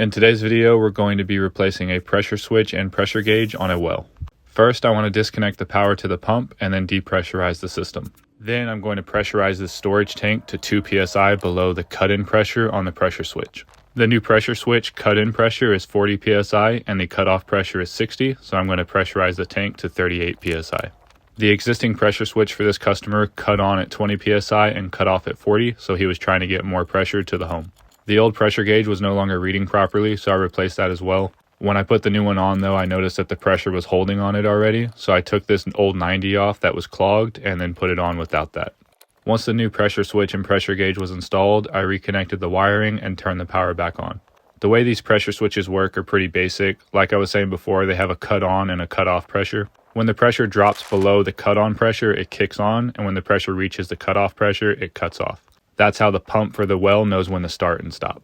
In today's video, we're going to be replacing a pressure switch and pressure gauge on a well. First, I want to disconnect the power to the pump and then depressurize the system. Then I'm going to pressurize the storage tank to 2 psi below the cut-in pressure on the pressure switch. The new pressure switch cut-in pressure is 40 psi and the cut-off pressure is 60, so I'm going to pressurize the tank to 38 psi. The existing pressure switch for this customer cut on at 20 psi and cut off at 40, so he was trying to get more pressure to the home. The old pressure gauge was no longer reading properly, so I replaced that as well. When I put the new one on though, I noticed that the pressure was holding on it already, so I took this old 90 off that was clogged and then put it on without that. Once the new pressure switch and pressure gauge was installed, I reconnected the wiring and turned the power back on. The way these pressure switches work are pretty basic. Like I was saying before, they have a cut on and a cut off pressure. When the pressure drops below the cut on pressure, it kicks on, and when the pressure reaches the cut off pressure, it cuts off. That's how the pump for the well knows when to start and stop.